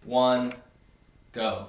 1, go.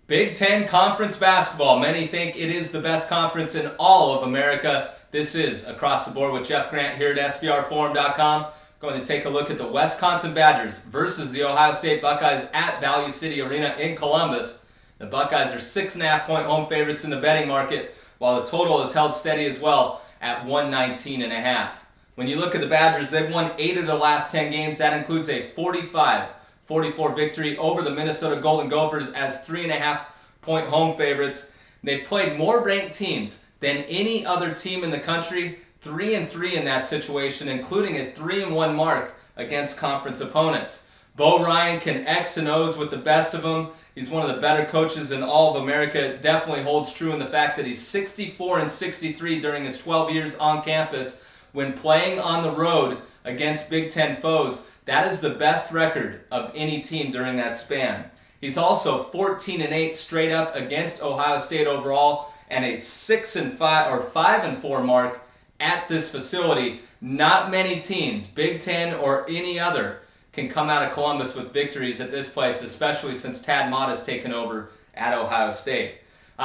Big Ten Conference basketball. Many think it is the best conference in all of America. This is Across the Board with Jeff Grant here at SBRforum.com. Going to take a look at the Wisconsin Badgers versus the Ohio State Buckeyes at Value City Arena in Columbus. The Buckeyes are 6.5-point home favorites in the betting market, while the total is held steady as well at 119.5. When you look at the Badgers, they've won 8 of the last 10 games. That includes a 45-44 victory over the Minnesota Golden Gophers as 3.5-point home favorites. They've played more ranked teams than any other team in the country, 3-3 in that situation, including a 3-1 mark against conference opponents. Bo Ryan can X and O's with the best of them. He's one of the better coaches in all of America. It definitely holds true in the fact that he's 64-63 during his 12 years on campus. When playing on the road against Big Ten foes, that is the best record of any team during that span. He's also 14-8 straight up against Ohio State overall, and a 6-5 or 5-4 mark at this facility. Not many teams, Big Ten or any other, can come out of Columbus with victories at this place, especially since Tad Mott has taken over at Ohio State.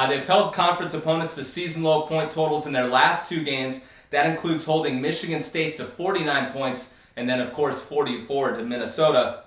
They've held conference opponents to season-low point totals in their last 2 games. That includes holding Michigan State to 49 points and then, of course, 44 to Minnesota.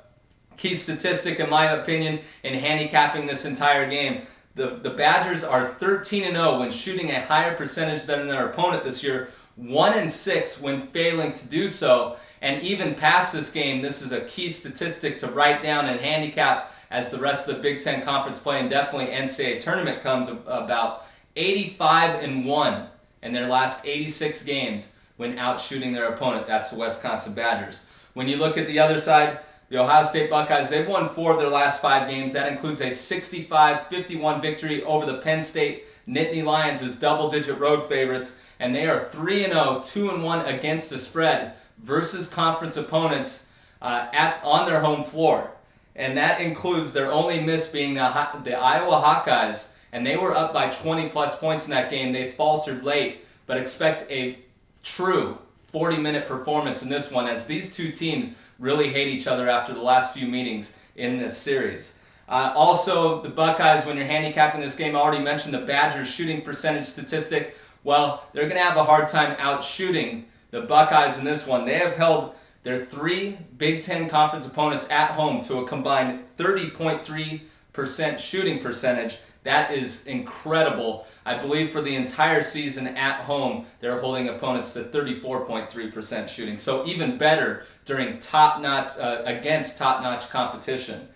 Key statistic, in my opinion, in handicapping this entire game, the Badgers are 13-0 when shooting a higher percentage than their opponent this year, 1-6 when failing to do so. And even past this game, this is a key statistic to write down and handicap as the rest of the Big Ten Conference play and definitely NCAA tournament comes about. 85-1 in their last 86 games when out-shooting their opponent. That's the Wisconsin Badgers. When you look at the other side, the Ohio State Buckeyes, they've won 4 of their last 5 games. That includes a 65-51 victory over the Penn State Nittany Lions as double-digit road favorites, and they are 3-0, 2-1 against the spread versus conference opponents on their home floor. And that includes their only miss being the Iowa Hawkeyes, and they were up by 20-plus points in that game. They faltered late, but expect a true 40-minute performance in this one, as these two teams really hate each other after the last few meetings in this series. Also, the Buckeyes, when you're handicapping this game, I already mentioned the Badgers shooting percentage statistic. Well, they're going to have a hard time out-shooting the Buckeyes in this one. They have held their 3 Big Ten Conference opponents at home to a combined 30.3% shooting percentage. That is incredible. I believe for the entire season at home, they're holding opponents to 34.3% shooting. So even better during top-notch against top-notch competition.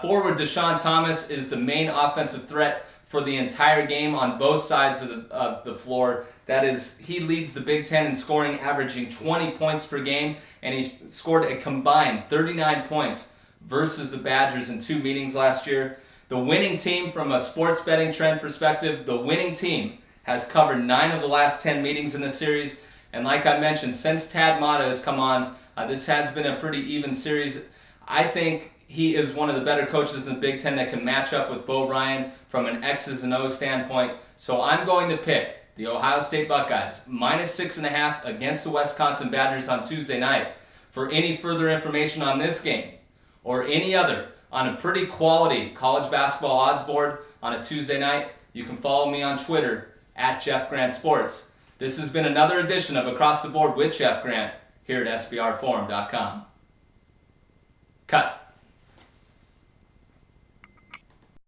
Forward Deshaun Thomas is the main offensive threat for the entire game on both sides of the floor. That is, he leads the Big Ten in scoring, averaging 20 points per game, and he scored a combined 39 points versus the Badgers in 2 meetings last year. The winning team, from a sports betting trend perspective, the winning team has covered 9 of the last 10 meetings in the series. And like I mentioned, since Tad Mott has come on, this has been a pretty even series. I think he is one of the better coaches in the Big Ten that can match up with Bo Ryan from an X's and O's standpoint. So I'm going to pick the Ohio State Buckeyes -6.5 against the Wisconsin Badgers on Tuesday night. For any further information on this game or any other on a pretty quality college basketball odds board on a Tuesday night, you can follow me on Twitter at Jeff Grant Sports. This has been another edition of Across the Board with Jeff Grant here at SBRforum.com. Cut.